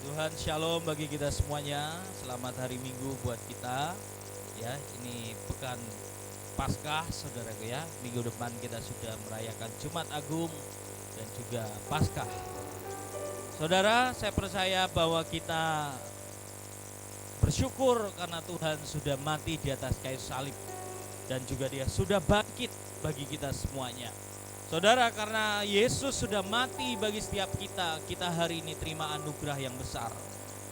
Tuhan shalom bagi kita semuanya. Selamat hari Minggu buat kita. Ya, ini pekan Paskah, saudaraku ya. Minggu depan kita sudah merayakan Jumat Agung dan juga Paskah. Saudara, saya percaya bahwa kita bersyukur karena Tuhan sudah mati di atas kayu salib dan juga Dia sudah bangkit bagi kita semuanya. Saudara, karena Yesus sudah mati bagi setiap kita, kita hari ini terima anugerah yang besar.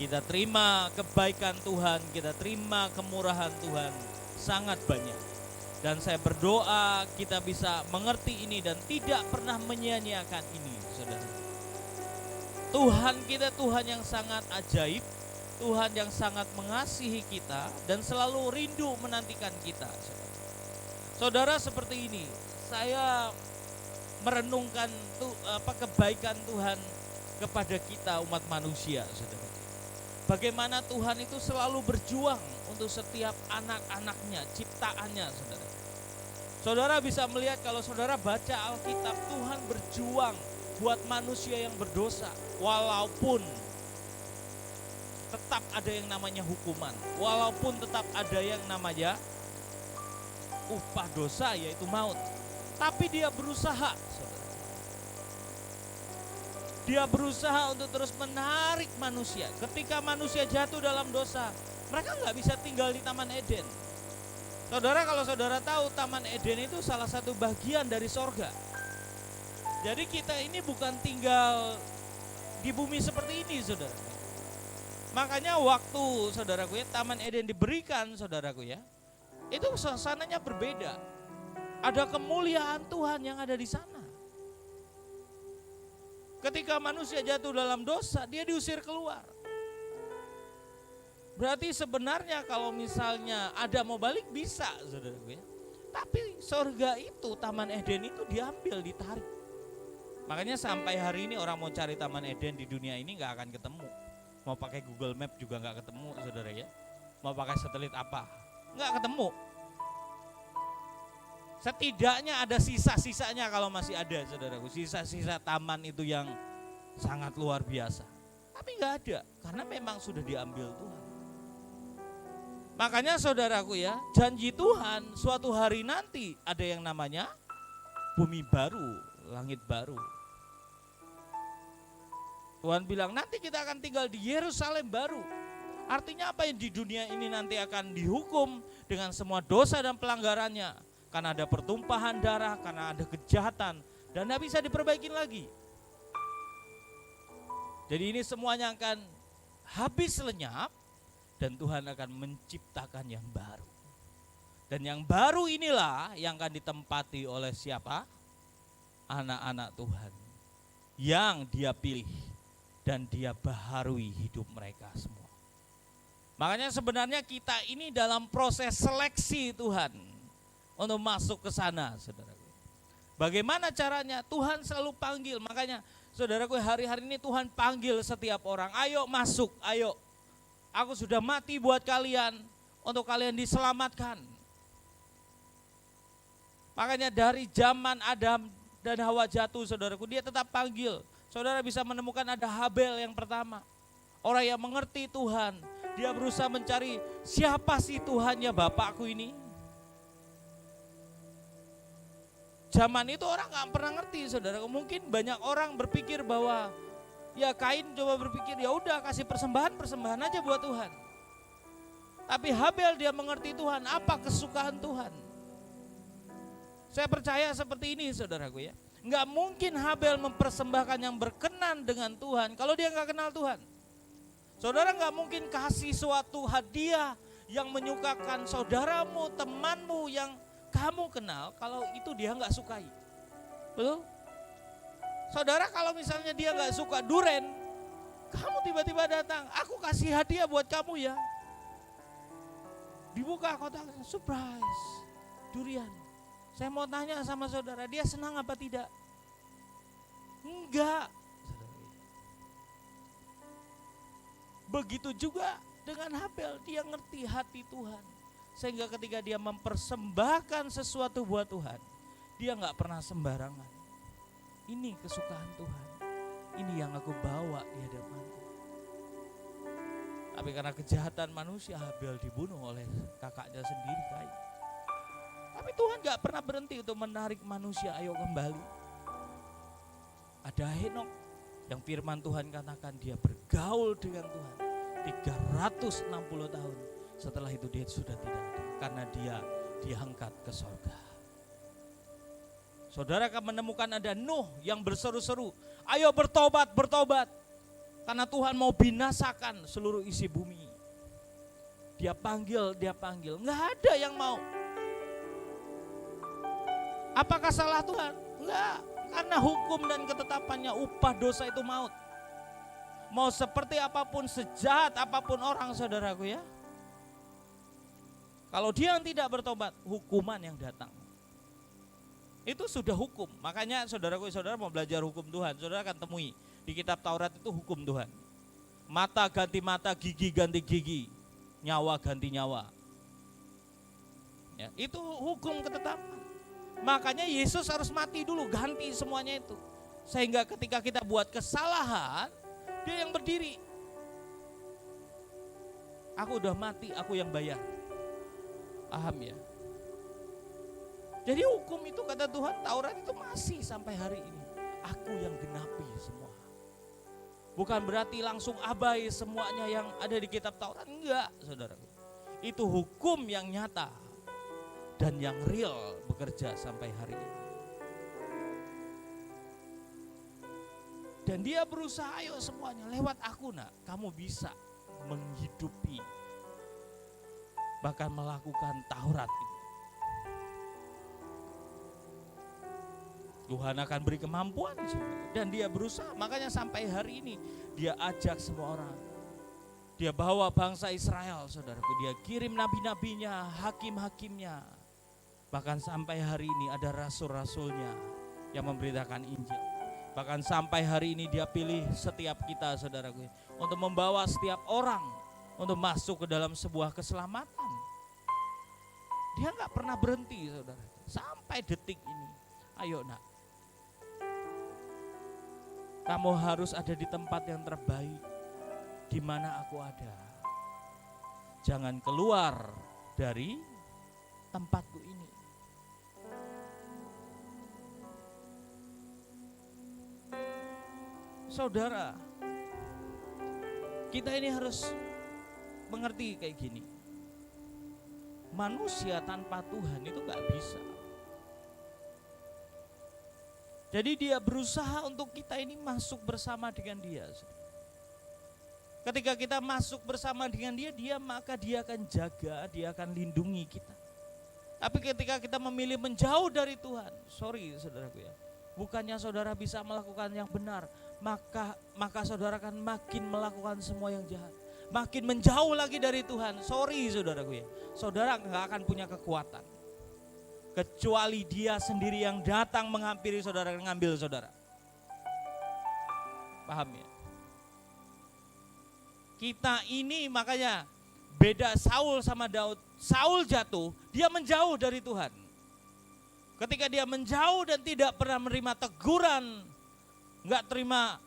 Kita terima kebaikan Tuhan, kita terima kemurahan Tuhan sangat banyak. Dan saya berdoa kita bisa mengerti ini dan tidak pernah menyia-nyiakan ini, saudara. Tuhan kita Tuhan yang sangat ajaib, Tuhan yang sangat mengasihi kita dan selalu rindu menantikan kita. Saudara, seperti ini, saya merenungkan kebaikan Tuhan kepada kita umat manusia, saudara. Bagaimana Tuhan itu selalu berjuang untuk setiap anak-anaknya, ciptaannya, saudara. Saudara bisa melihat kalau saudara baca Alkitab, Tuhan berjuang buat manusia yang berdosa, walaupun tetap ada yang namanya hukuman, walaupun tetap ada yang namanya upah dosa yaitu maut. Tapi dia berusaha, saudara. Dia berusaha untuk terus menarik manusia. Ketika manusia jatuh dalam dosa, mereka nggak bisa tinggal di Taman Eden. Saudara, kalau saudara tahu, Taman Eden itu salah satu bagian dari sorga. Jadi kita ini bukan tinggal di bumi seperti ini, saudara. Makanya waktu, saudaraku ya, Taman Eden diberikan, saudaraku ya, itu suasananya berbeda. Ada kemuliaan Tuhan yang ada di sana. Ketika manusia jatuh dalam dosa, dia diusir keluar. Berarti sebenarnya kalau misalnya ada mau balik bisa, saudaraku ya. Tapi surga itu, Taman Eden itu diambil, ditarik. Makanya sampai hari ini orang mau cari Taman Eden di dunia ini gak akan ketemu. Mau pakai Google Map juga gak ketemu, saudara ya. Mau pakai satelit apa, gak ketemu. Setidaknya ada sisa-sisanya kalau masih ada, saudaraku. Sisa-sisa taman itu yang sangat luar biasa. Tapi gak ada, karena memang sudah diambil Tuhan. Makanya saudaraku ya, janji Tuhan suatu hari nanti ada yang namanya bumi baru, langit baru. Tuhan bilang nanti kita akan tinggal di Yerusalem baru. Artinya apa, yang di dunia ini nanti akan dihukum dengan semua dosa dan pelanggarannya. Karena ada pertumpahan darah, karena ada kejahatan, dan tidak bisa diperbaikin lagi. Jadi ini semuanya akan habis lenyap, dan Tuhan akan menciptakan yang baru. Dan yang baru inilah yang akan ditempati oleh siapa? Anak-anak Tuhan, yang Dia pilih, dan Dia baharui hidup mereka semua. Makanya sebenarnya kita ini dalam proses seleksi Tuhan untuk masuk ke sana, saudaraku. Bagaimana caranya? Tuhan selalu panggil. Makanya saudaraku, hari-hari ini Tuhan panggil setiap orang, ayo masuk, ayo. Aku sudah mati buat kalian, untuk kalian diselamatkan. Makanya dari zaman Adam dan Hawa jatuh, saudaraku, Dia tetap panggil. Saudara bisa menemukan ada Habel yang pertama, orang yang mengerti Tuhan. Dia berusaha mencari siapa sih Tuhannya bapakku ini. Zaman itu orang gak pernah ngerti, saudara. Mungkin banyak orang berpikir bahwa ya Kain coba berpikir ya udah kasih persembahan aja buat Tuhan. Tapi Habel dia mengerti Tuhan, apa kesukaan Tuhan. Saya percaya seperti ini, saudaraku ya. Nggak mungkin Habel mempersembahkan yang berkenan dengan Tuhan kalau dia nggak kenal Tuhan. Saudara nggak mungkin kasih suatu hadiah yang menyukakan saudaramu, temanmu yang kamu kenal kalau itu dia nggak sukai. Betul? Saudara, kalau misalnya dia nggak suka duren, kamu tiba-tiba datang, aku kasih hadiah buat kamu ya. Dibuka kotak, surprise, durian. Saya mau tanya sama saudara, dia senang apa tidak? Enggak. Begitu juga dengan Habel, dia ngerti hati Tuhan. Sehingga ketika dia mempersembahkan sesuatu buat Tuhan, dia gak pernah sembarangan. Ini kesukaan Tuhan, ini yang aku bawa di hadapan Tuhan. Tapi karena kejahatan manusia, Habel dibunuh oleh kakaknya sendiri, Kain. Tapi Tuhan gak pernah berhenti untuk menarik manusia, ayo kembali. Ada Henok yang firman Tuhan katakan dia bergaul dengan Tuhan 360 tahun. Setelah itu dia sudah tidak ada, karena dia diangkat ke sorga. Saudara akan menemukan ada Nuh yang berseru-seru, ayo bertobat, bertobat. Karena Tuhan mau binasakan seluruh isi bumi. Dia panggil, nggak ada yang mau. Apakah salah Tuhan? Enggak, karena hukum dan ketetapannya upah dosa itu maut. Mau seperti apapun, sejahat apapun orang, saudaraku ya. Kalau dia yang tidak bertobat, hukuman yang datang. Itu sudah hukum. Makanya saudaraku, saudara mau belajar hukum Tuhan, saudara akan temui di kitab Taurat itu hukum Tuhan. Mata ganti mata, gigi ganti gigi, nyawa ganti nyawa. Ya, itu hukum ketetapan. Makanya Yesus harus mati dulu, ganti semuanya itu. Sehingga ketika kita buat kesalahan, dia yang berdiri. Aku udah mati, aku yang bayar. Paham ya? Jadi hukum itu kata Tuhan, Taurat itu masih sampai hari ini. Aku yang genapi semua. Bukan berarti langsung abai semuanya yang ada di kitab Taurat. Enggak, saudara. Itu hukum yang nyata dan yang real bekerja sampai hari ini. Dan dia berusaha, ayo semuanya lewat aku nak, kamu bisa menghidupi, bahkan melakukan Taurat ini. Tuhan akan beri kemampuan dan dia berusaha. Makanya sampai hari ini dia ajak semua orang. Dia bawa bangsa Israel, saudaraku. Dia kirim nabi-nabinya, hakim-hakimnya. Bahkan sampai hari ini ada rasul-rasulnya yang memberitakan Injil. Bahkan sampai hari ini dia pilih setiap kita, saudaraku, untuk membawa setiap orang untuk masuk ke dalam sebuah keselamatan. Dia gak pernah berhenti, saudara. Sampai detik ini. Ayo nak, kamu harus ada di tempat yang terbaik, di mana aku ada. Jangan keluar dari tempatku ini. Saudara, kita ini harus mengerti kayak gini. Manusia tanpa Tuhan itu gak bisa. Jadi dia berusaha untuk kita ini masuk bersama dengan dia. Ketika kita masuk bersama dengan dia, maka dia akan jaga, dia akan lindungi kita. Tapi ketika kita memilih menjauh dari Tuhan, sorry saudaraku ya, bukannya saudara bisa melakukan yang benar, maka saudara akan makin melakukan semua yang jahat. Makin menjauh lagi dari Tuhan, sorry saudaraku ya, saudara gak akan punya kekuatan. Kecuali dia sendiri yang datang menghampiri saudara dan ngambil saudara. Paham ya? Kita ini makanya beda Saul sama Daud. Saul jatuh, dia menjauh dari Tuhan. Ketika dia menjauh dan tidak pernah menerima teguran, gak terima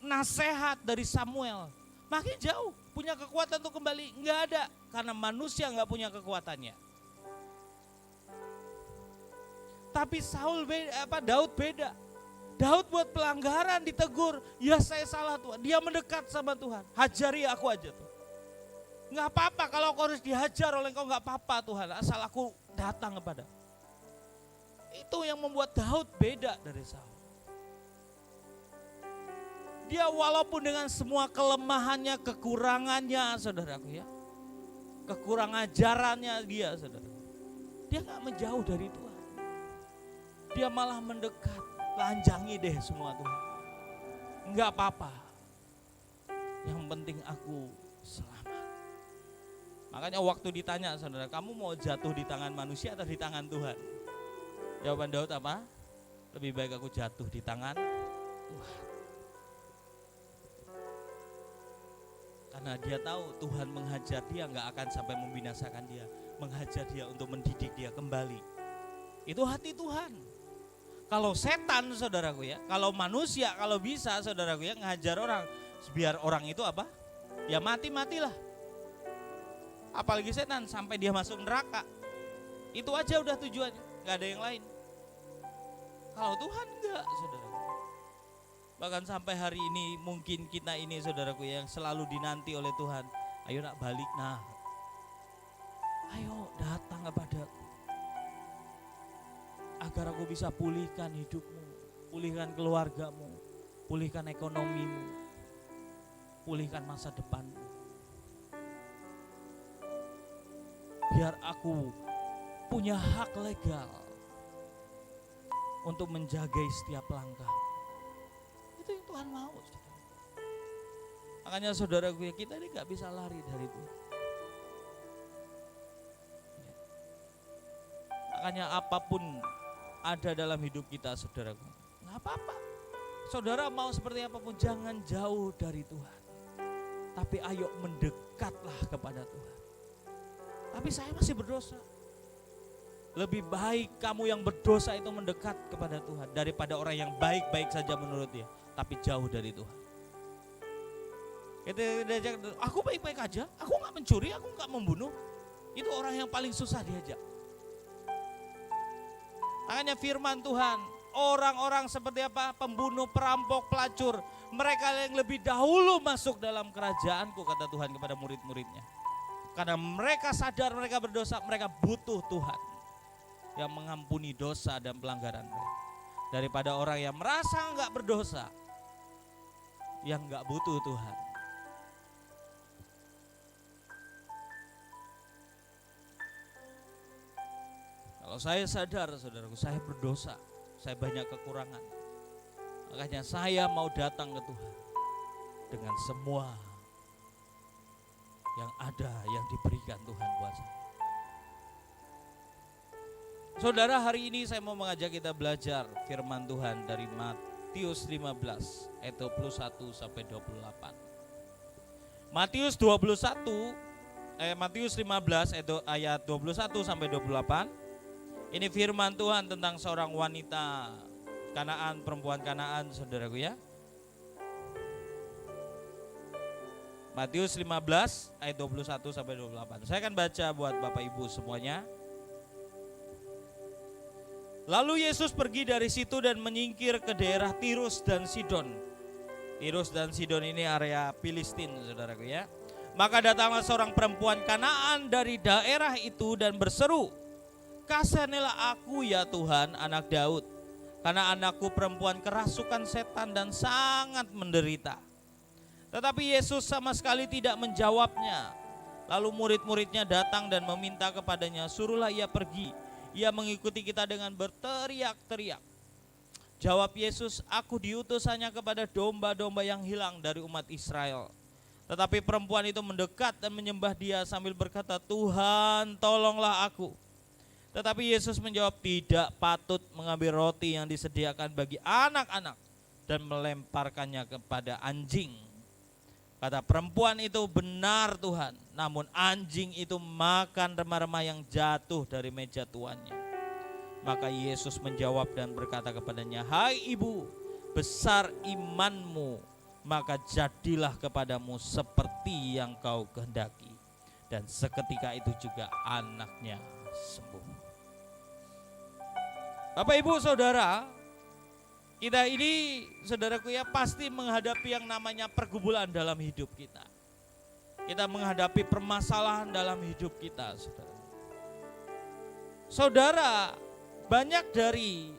nasihat dari Samuel, makin jauh, punya kekuatan untuk kembali, gak ada. Karena manusia gak punya kekuatannya. Tapi Daud beda. Daud buat pelanggaran ditegur, ya saya salah Tuhan. Dia mendekat sama Tuhan, hajari aku aja tuh. Gak apa-apa kalau kau harus dihajar oleh kau, gak apa-apa Tuhan, asal aku datang kepada. Itu yang membuat Daud beda dari Saul. Dia walaupun dengan semua kelemahannya, kekurangannya, saudaraku ya, kekurangan ajarannya dia, saudara, dia gak menjauh dari Tuhan. Dia malah mendekat, lanjangi deh semua Tuhan. Enggak apa-apa. Yang penting aku selamat. Makanya waktu ditanya saudara, kamu mau jatuh di tangan manusia atau di tangan Tuhan? Jawaban Daud apa? Lebih baik aku jatuh di tangan Tuhan. Karena dia tahu Tuhan menghajar dia enggak akan sampai membinasakan dia. Menghajar dia untuk mendidik dia kembali. Itu hati Tuhan. Kalau setan saudaraku ya, kalau manusia, kalau bisa saudaraku ya, ngajar orang biar orang itu apa? ya matilah. Apalagi setan sampai dia masuk neraka. Itu aja udah tujuannya, gak ada yang lain. Kalau Tuhan enggak, saudaraku. Bahkan sampai hari ini mungkin kita ini, saudaraku, yang selalu dinanti oleh Tuhan. Ayo nak balik, nah. Ayo datang kepadaku. Agar aku bisa pulihkan hidupmu, pulihkan keluargamu, pulihkan ekonomimu, pulihkan masa depanmu. Biar aku punya hak legal untuk menjaga setiap langkah. Itu yang Tuhan mau, saudara. Makanya saudaraku, kita ini gak bisa lari dari Tuhan. Makanya apapun ada dalam hidup kita, saudaraku, gak apa-apa. Saudara mau seperti apapun, jangan jauh dari Tuhan. Tapi ayo mendekatlah kepada Tuhan. Tapi saya masih berdosa. Lebih baik kamu yang berdosa itu mendekat kepada Tuhan daripada orang yang baik-baik saja menurut dia, tapi jauh dari Tuhan. Aku baik-baik aja, aku gak mencuri, aku gak membunuh. Itu orang yang paling susah diajak. Makanya firman Tuhan, orang-orang seperti apa? Pembunuh, perampok, pelacur, mereka yang lebih dahulu masuk dalam kerajaanku, kata Tuhan kepada murid-muridnya. Karena mereka sadar mereka berdosa, mereka butuh Tuhan yang mengampuni dosa dan pelanggaran mereka. Daripada orang yang merasa enggak berdosa, yang enggak butuh Tuhan. Kalau saya sadar, saudaraku, saya berdosa, saya banyak kekurangan. Makanya saya mau datang ke Tuhan dengan semua yang ada, yang diberikan Tuhan buat saya. Saudara, hari ini saya mau mengajak kita belajar firman Tuhan dari Matius 15 ayat 21 sampai 28. Matius 15 ayat 21 sampai 28. Ini firman Tuhan tentang seorang wanita Kanaan, perempuan Kanaan, saudaraku ya. Matius 15 ayat 21 sampai 28. Saya akan baca buat Bapak Ibu semuanya. Lalu Yesus pergi dari situ dan menyingkir ke daerah Tirus dan Sidon. Tirus dan Sidon ini area Filistin, saudaraku ya. Maka datanglah seorang perempuan Kanaan dari daerah itu dan berseru, "Kasihanilah aku ya Tuhan, anak Daud, karena anakku perempuan kerasukan setan dan sangat menderita." Tetapi Yesus sama sekali tidak menjawabnya. Lalu murid-muridnya datang dan meminta kepadanya, "Suruhlah ia pergi." Ia mengikuti kita dengan berteriak-teriak. Jawab Yesus, "Aku diutus hanya kepada domba-domba yang hilang dari umat Israel." Tetapi perempuan itu mendekat dan menyembah dia sambil berkata, "Tuhan, tolonglah aku." Tetapi Yesus menjawab, "Tidak patut mengambil roti yang disediakan bagi anak-anak dan melemparkannya kepada anjing." Kata perempuan itu, "Benar Tuhan, namun anjing itu makan remah-remah yang jatuh dari meja tuannya." Maka Yesus menjawab dan berkata kepadanya, "Hai ibu, besar imanmu, maka jadilah kepadamu seperti yang kau kehendaki." Dan seketika itu juga anaknya sembuh. Bapak Ibu Saudara, kita ini, saudaraku ya, pasti menghadapi yang namanya pergumulan dalam hidup kita. Kita menghadapi permasalahan dalam hidup kita, saudara. Saudara, banyak dari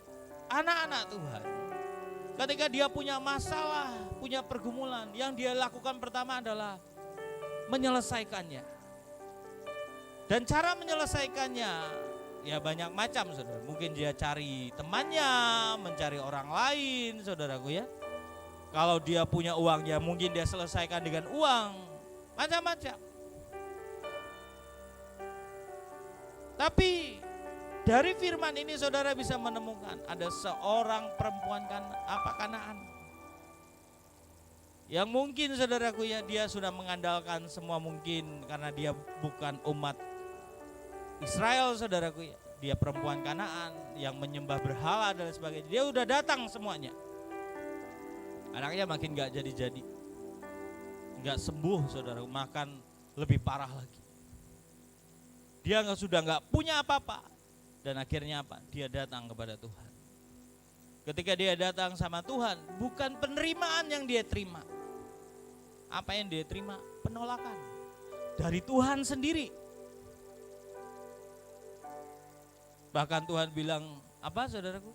anak-anak Tuhan, ketika dia punya masalah, punya pergumulan, yang dia lakukan pertama adalah menyelesaikannya. Dan cara menyelesaikannya ya banyak macam, saudara. Mungkin dia cari temannya, mencari orang lain, saudaraku ya. Kalau dia punya uang ya mungkin dia selesaikan dengan uang, macam-macam. Tapi dari firman ini saudara bisa menemukan ada seorang perempuan Kanaan yang mungkin, saudaraku ya, dia sudah mengandalkan semua mungkin karena dia bukan umat Israel, saudaraku ya. Dia perempuan Kanaan yang menyembah berhala dan sebagainya. Dia udah datang semuanya. Anaknya makin gak jadi-jadi. nggak sembuh, saudara, makan lebih parah lagi. Dia sudah nggak punya apa-apa, dan akhirnya apa? Dia datang kepada Tuhan. Ketika dia datang sama Tuhan, bukan penerimaan yang dia terima. Apa yang dia terima? Penolakan dari Tuhan sendiri. Bahkan Tuhan bilang apa, saudaraku?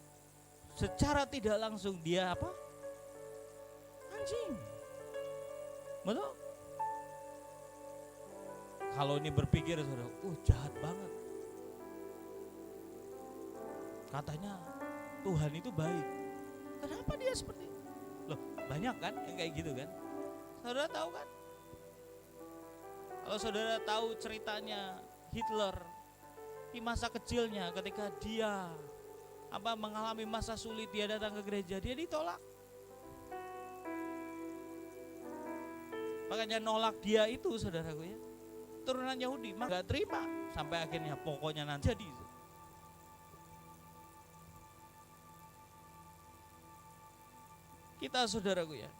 Secara tidak langsung dia apa? Anjing. Betul? Kalau ini berpikir, saudara, jahat banget. Katanya Tuhan itu baik. Kenapa dia seperti itu? Loh, banyak kan yang kayak gitu kan? Saudara tahu kan? Kalau saudara tahu ceritanya Hitler di masa kecilnya, ketika dia mengalami masa sulit, dia datang ke gereja, dia ditolak. Makanya nolak dia itu, saudaraku ya, turunan Yahudi, maka gak terima sampai akhirnya pokoknya nanti jadi. Kita, saudaraku ya,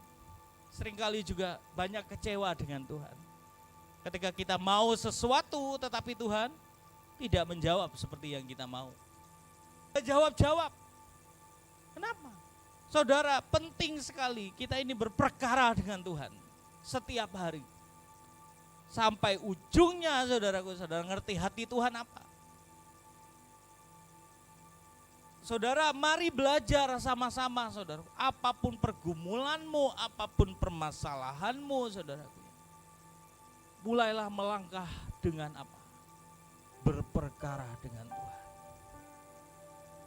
seringkali juga banyak kecewa dengan Tuhan. Ketika kita mau sesuatu tetapi Tuhan tidak menjawab seperti yang kita mau. Jawab. Kenapa? Saudara, penting sekali kita ini berperkara dengan Tuhan setiap hari. Sampai ujungnya, saudaraku, saudara ngerti hati Tuhan apa. Saudara, mari belajar sama-sama, saudara. Apapun pergumulanmu, apapun permasalahanmu, saudaraku, mulailah melangkah dengan apa? Berperkara dengan Tuhan.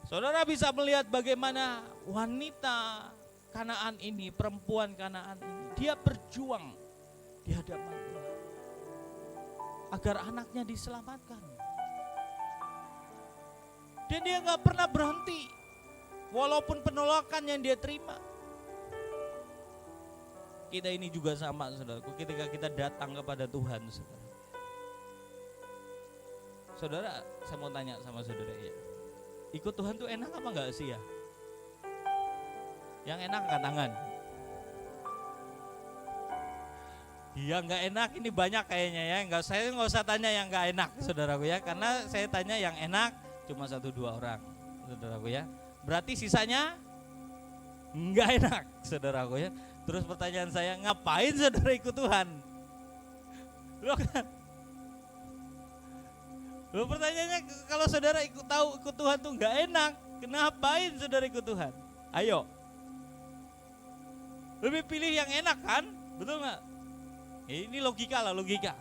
Saudara bisa melihat bagaimana wanita Kanaan ini, perempuan Kanaan ini, dia berjuang di hadapan Tuhan agar anaknya diselamatkan. Dan dia gak pernah berhenti walaupun penolakan yang dia terima. Kita ini juga sama, saudaraku, ketika kita datang kepada Tuhan, saudara. Saudara, saya mau tanya sama saudara ya, ikut Tuhan tuh enak apa enggak sih ya? Yang enak angkat tangan. Iya, enggak enak ini banyak kayaknya ya. Saya enggak usah tanya yang enggak enak, saudaraku ya, karena saya tanya yang enak cuma 1-2 orang, saudaraku ya. Berarti sisanya enggak enak, saudaraku ya. Terus pertanyaan saya, ngapain saudara ikut Tuhan? Loh, pertanyaannya, kalau saudara ikut Tuhan tuh enggak enak, kenapain saudara ikut Tuhan? Ayo. Lebih pilih yang enak kan? Betul enggak? Ini logika lah, logika.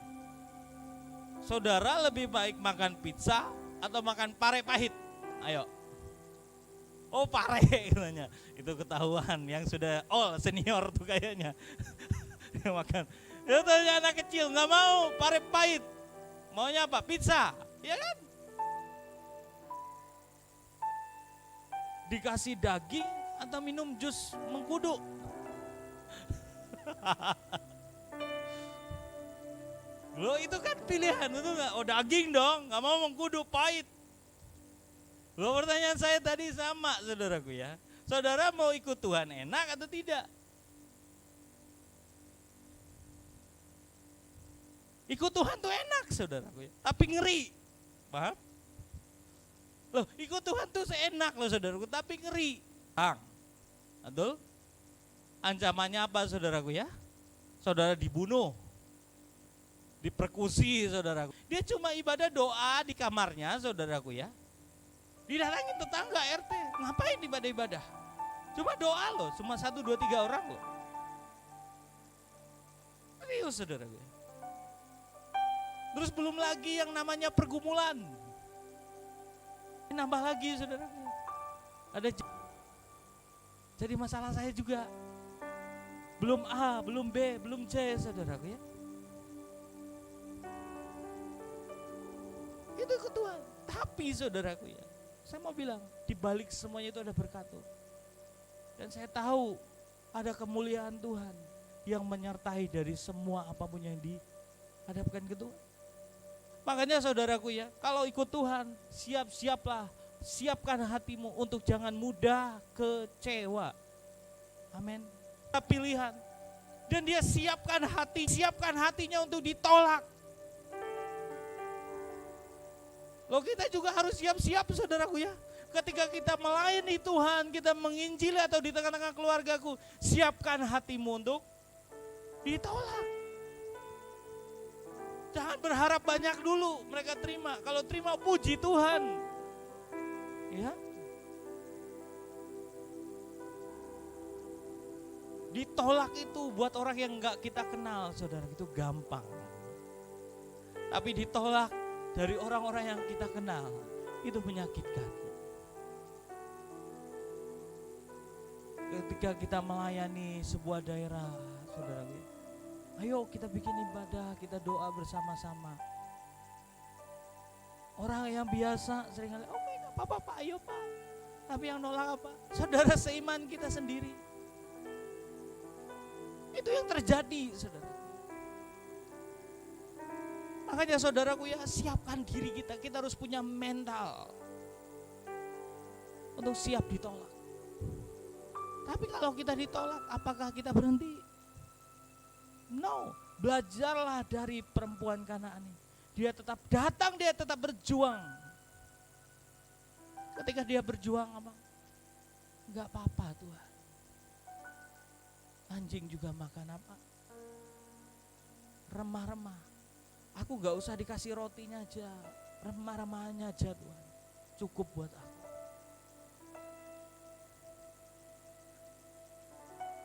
Saudara lebih baik makan pizza atau makan pare pahit? Ayo. Oh, pare katanya. Itu ketahuan yang sudah senior tuh kayaknya. Dia makan. Dia tanya anak kecil, nggak mau pare pahit. Maunya apa? Pizza. Ya kan? Dikasih daging atau minum jus mengkudu? Loh, itu kan pilihan, itu enggak? Oh, daging dong, nggak mau mengkudu, pahit. Loh, pertanyaan saya tadi sama, saudaraku ya. Saudara mau ikut Tuhan enak atau tidak? Ikut Tuhan tuh enak, saudaraku ya, tapi ngeri. Paham? Loh, ikut Tuhan tuh seenak loh, saudaraku, tapi ngeri. Betul? Ancamannya apa, saudaraku ya? Saudara dibunuh, dipersekusi, saudaraku. Dia cuma ibadah doa di kamarnya, saudaraku ya. Didatangin tetangga RT, ngapain ibadah-ibadah? Cuma doa loh, cuma 1, 2, 3 orang loh. Serius, saudaraku ya. Terus belum lagi yang namanya pergumulan. Nambah lagi, saudaraku. Jadi masalah saya juga. Belum A, belum B, belum C, saudaraku ya. Itu ikut Tuhan. Tapi saudaraku ya, saya mau bilang, di balik semuanya itu ada berkat Tuhan. Dan saya tahu ada kemuliaan Tuhan yang menyertai dari semua apapun yang dihadapkan ke Tuhan. Makanya saudaraku ya, kalau ikut Tuhan, siaplah, siapkan hatimu untuk jangan mudah kecewa. Amin. Pilihan, Dan dia siapkan hatinya untuk ditolak. Loh, kita juga harus siap-siap saudaraku ya. Ketika kita melayani Tuhan, kita menginjili atau di tengah-tengah keluargaku, siapkan hatimu untuk ditolak. Jangan berharap banyak dulu mereka terima. Kalau terima, puji Tuhan. Ya. Ditolak itu buat orang yang enggak kita kenal, saudara, itu gampang. Tapi ditolak dari orang-orang yang kita kenal, itu menyakitkan. Ketika kita melayani sebuah daerah, saudara, ayo kita bikin ibadah, kita doa bersama-sama. Orang yang biasa seringkali, oke, gak apa-apa Pak, ayo Pak. Tapi yang nolak apa? Saudara seiman kita sendiri. Itu yang terjadi, saudara. Makanya saudaraku ya, siapkan diri kita harus punya mental untuk siap ditolak. Tapi kalau kita ditolak, apakah kita berhenti? No, belajarlah dari perempuan Kanaan ini. Dia tetap datang, dia tetap berjuang. Ketika dia berjuang, apa? Enggak apa-apa Tuhan. Anjing juga makan apa? Remah-remah. Aku gak usah dikasih rotinya aja, remah-remahnya aja Tuhan. Cukup buat aku.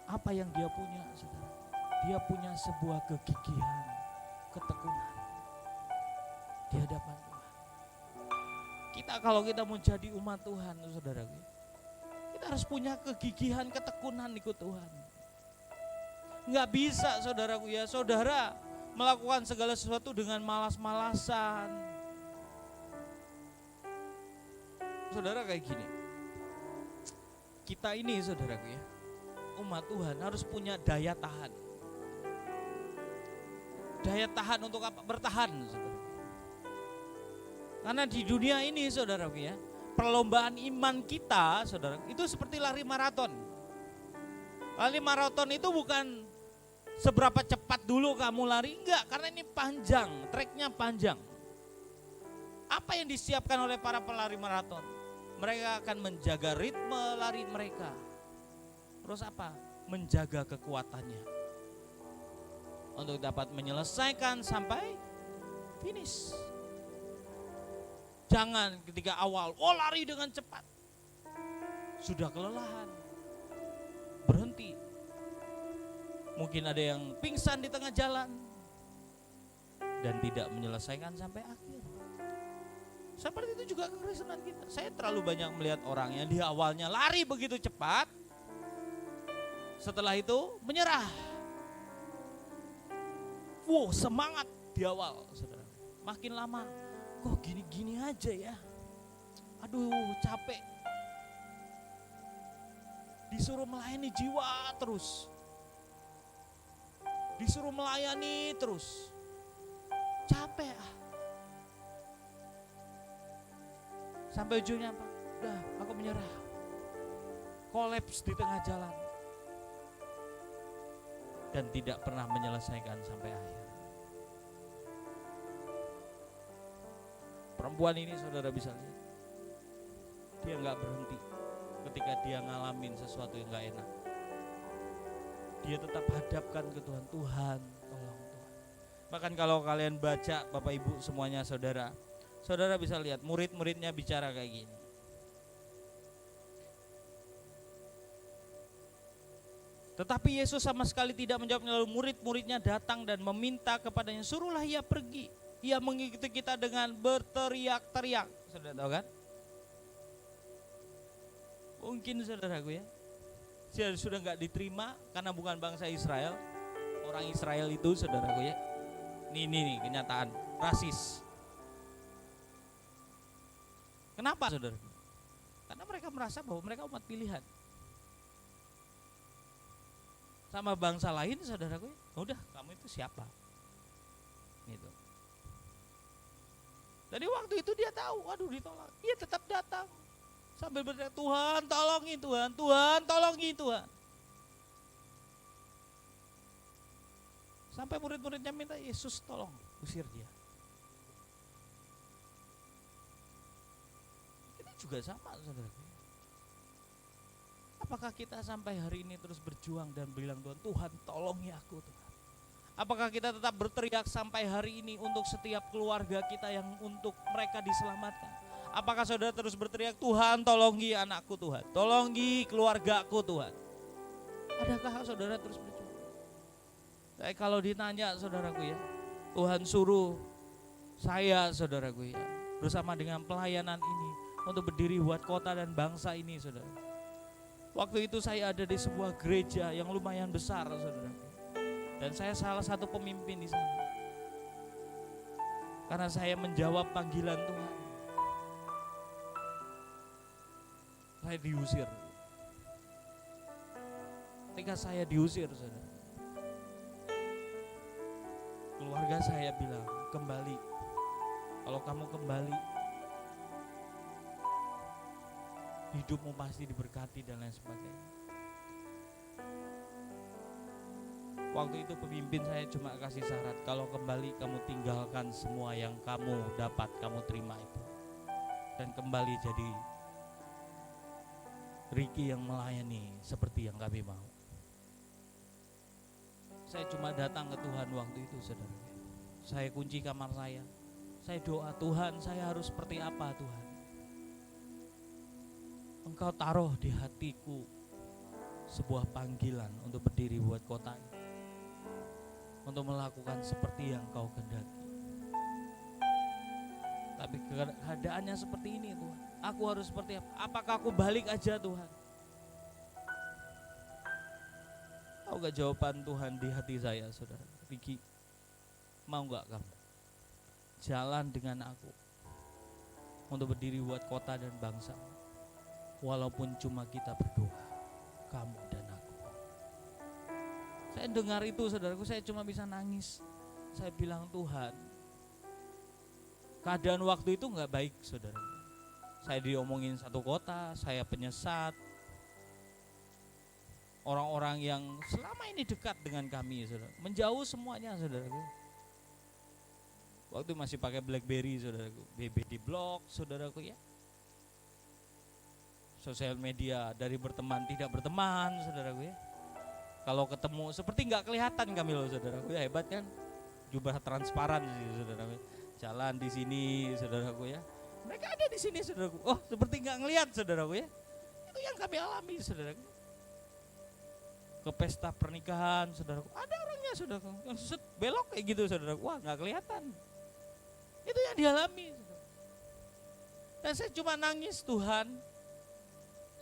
Apa yang dia punya, saudara? Dia punya sebuah kegigihan, ketekunan di hadapan Tuhan. Kita kalau kita mau jadi umat Tuhan, saudara, kita harus punya kegigihan, ketekunan ikut Tuhan. Nggak bisa, saudaraku ya, saudara melakukan segala sesuatu dengan malas-malasan. Saudara kayak gini, kita ini saudaraku ya, umat Tuhan harus punya daya tahan. Daya tahan untuk apa? Bertahan, saudara. Karena di dunia ini, saudaraku ya, perlombaan iman kita, saudara, itu seperti lari maraton. Lari maraton itu bukan seberapa cepat dulu kamu lari, enggak, karena ini panjang, treknya panjang. Apa yang disiapkan oleh para pelari maraton? Mereka akan menjaga ritme lari mereka. Terus apa? Menjaga kekuatannya untuk dapat menyelesaikan sampai finish. Jangan ketika awal, lari dengan cepat, sudah kelelahan, berhenti. Mungkin ada yang pingsan di tengah jalan dan tidak menyelesaikan sampai akhir. Seperti itu juga kekristenan kita. Saya terlalu banyak melihat orang yang di awalnya lari begitu cepat, setelah itu menyerah. Wow, semangat di awal, saudara. Makin lama, kok gini-gini aja ya. Aduh, capek. Disuruh melayani jiwa terus. Disuruh melayani terus. Capek ah. Sampai ujungnya apa? Udah, aku menyerah. Kolaps di tengah jalan. Dan tidak pernah menyelesaikan sampai akhir. Perempuan ini saudara bisa lihat, dia gak berhenti ketika dia ngalamin sesuatu yang gak enak. Dia tetap hadapkan ke Tuhan, Tuhan tolong Tuhan. Bahkan kalau kalian baca Bapak Ibu semuanya saudara, saudara bisa lihat murid-muridnya bicara kayak gini. Tetapi Yesus sama sekali tidak menjawabnya, lalu murid-muridnya datang dan meminta kepadanya, suruhlah ia pergi. Ia mengikuti kita dengan berteriak-teriak. Saudara tahu kan? Mungkin saudaraku ya, sudah gak diterima karena bukan bangsa Israel. Orang Israel itu saudaraku ya, ini kenyataan, rasis. Kenapa saudaraku? Karena mereka merasa bahwa mereka umat pilihan. Sama bangsa lain saudaraku, udah kamu itu siapa? Gitu. Jadi waktu itu dia tahu, waduh ditolak. Dia tetap datang sambil berteriak, Tuhan tolongi Tuhan, Tuhan tolongi Tuhan. Sampai murid-muridnya minta, Yesus tolong usir dia. Kita juga sama, saudara. Apakah kita sampai hari ini terus berjuang dan bilang, Tuhan, Tuhan tolongi aku, Tuhan. Apakah kita tetap berteriak sampai hari ini untuk setiap keluarga kita yang untuk mereka diselamatkan? Apakah saudara terus berteriak, Tuhan tolongi anakku, Tuhan, tolongi keluargaku, Tuhan? Adakah saudara terus berjuang? Kalau ditanya, saudaraku ya, Tuhan suruh saya, saudaraku ya, bersama dengan pelayanan ini untuk berdiri buat kota dan bangsa ini, saudara. Waktu itu saya ada di sebuah gereja yang lumayan besar, saudara. Dan saya salah satu pemimpin di sana. Karena saya menjawab panggilan Tuhan. Saya diusir. Ketika saya diusir, saudara, keluarga saya bilang, kembali. Kalau kamu kembali, hidupmu pasti diberkati dan lain sebagainya. Waktu itu pemimpin saya cuma kasih syarat, kalau kembali kamu tinggalkan semua yang kamu dapat, kamu terima itu. Dan kembali jadi Ricky yang melayani seperti yang kami mau. Saya cuma datang ke Tuhan waktu itu, saudara. Saya kunci kamar saya doa, Tuhan saya harus seperti apa, Tuhan? Engkau taruh di hatiku sebuah panggilan untuk berdiri buat kota ini, untuk melakukan seperti yang kau kehendaki. Tapi keadaannya seperti ini, Tuhan. Aku harus seperti apa? Apakah aku balik aja, Tuhan? Tahu gak jawaban Tuhan di hati saya, saudara? Riki, mau gak kamu jalan dengan aku untuk berdiri buat kota dan bangsa, walaupun cuma kita berdua, kamu dan aku. Saya dengar itu, saudaraku, saya cuma bisa nangis. Saya bilang, Tuhan, keadaan waktu itu gak baik, saudara. Saya diomongin satu kota, saya penyesat. Orang-orang yang selama ini dekat dengan kami, saudara, menjauh semuanya, saudaraku. Waktu masih pakai BlackBerry, saudaraku, BB di blog, saudaraku ya. Sosial media dari berteman tidak berteman, saudaraku ya. Kalau ketemu seperti nggak kelihatan kami loh, saudaraku ya, hebat kan? Jubah transparan sih, saudaraku. Jalan di sini, saudaraku ya. Mereka ada di sini, saudaraku. Oh, seperti nggak ngelihat, saudaraku ya. Itu yang kami alami, saudaraku. Ke pesta pernikahan, saudaraku, ada orangnya, saudaraku, yang belok kayak gitu, saudaraku. Wah, nggak kelihatan. Itu yang dialami, saudaraku. Dan saya cuma nangis, Tuhan.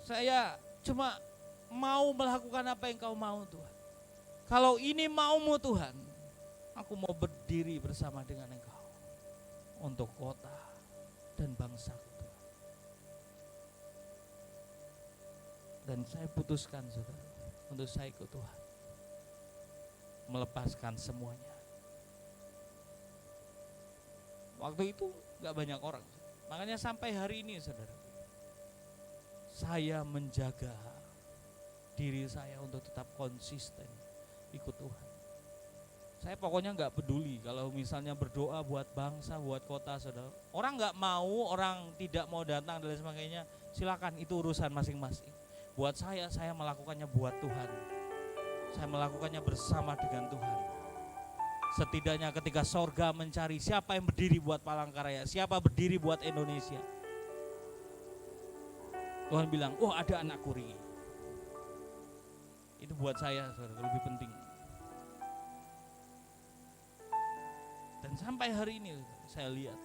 Saya cuma mau melakukan apa yang kau mau, Tuhan. Kalau ini maumu, Tuhan, aku mau berdiri bersama dengan engkau untuk kota dan bangsaku, Tuhan. Dan saya putuskan, saudara, untuk saya ikut Tuhan, melepaskan semuanya. Waktu itu gak banyak orang, makanya sampai hari ini, saudara, saya menjaga diri saya untuk tetap konsisten ikut Tuhan. Saya pokoknya gak peduli kalau misalnya berdoa buat bangsa, buat kota, saudara. Orang gak mau, orang tidak mau datang dan lain sebagainya, silakan, itu urusan masing-masing. Buat saya melakukannya buat Tuhan. Saya melakukannya bersama dengan Tuhan. Setidaknya ketika sorga mencari siapa yang berdiri buat Palangkaraya, siapa berdiri buat Indonesia, Tuhan bilang, oh ada anakku Riki. Itu buat saya, saudara, lebih penting. Dan sampai hari ini saya lihat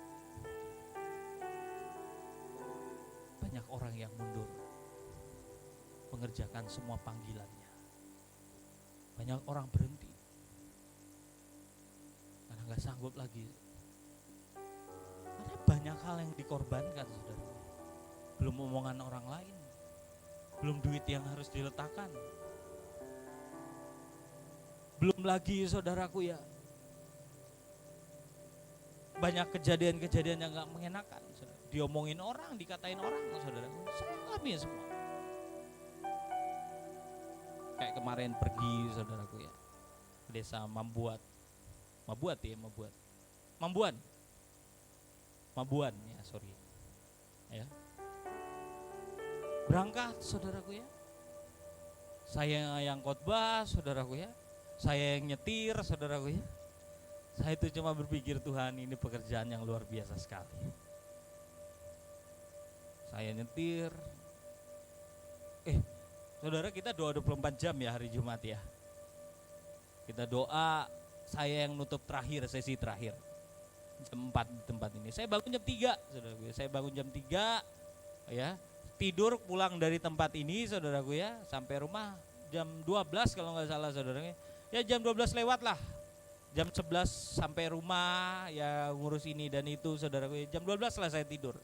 banyak orang yang mundur mengerjakan semua panggilannya. Banyak orang berhenti karena gak sanggup lagi. Karena banyak hal yang dikorbankan, saudara. Belum omongan orang lain, belum duit yang harus diletakkan, belum lagi, saudaraku ya, banyak kejadian-kejadian yang gak mengenakan, saudara. Diomongin orang, dikatain orang, saudaraku. Saya alami semua. Kayak kemarin pergi, saudaraku ya, ke desa membuat Mabuat ya, Mabuat. Mambuan. Mabuan ya, sorry. Ya. Berangkat saudaraku ya. Saya yang khotbah saudaraku ya. Saya yang nyetir saudaraku ya. Saya itu cuma berpikir, Tuhan, ini pekerjaan yang luar biasa sekali. Saya nyetir. Saudara, kita doa 24 jam ya hari Jumat ya. Kita doa, saya yang nutup terakhir, sesi terakhir. Jam 4 di tempat ini. Saya bangun jam 3, saudaraku ya. Saya bangun jam 3 ya. Tidur pulang dari tempat ini saudaraku ya, sampai rumah jam 12 kalau nggak salah saudaraku. Ya jam 12 lewat lah. Jam 11 sampai rumah ya, ngurus ini dan itu saudaraku. Jam 12 lah saya tidur.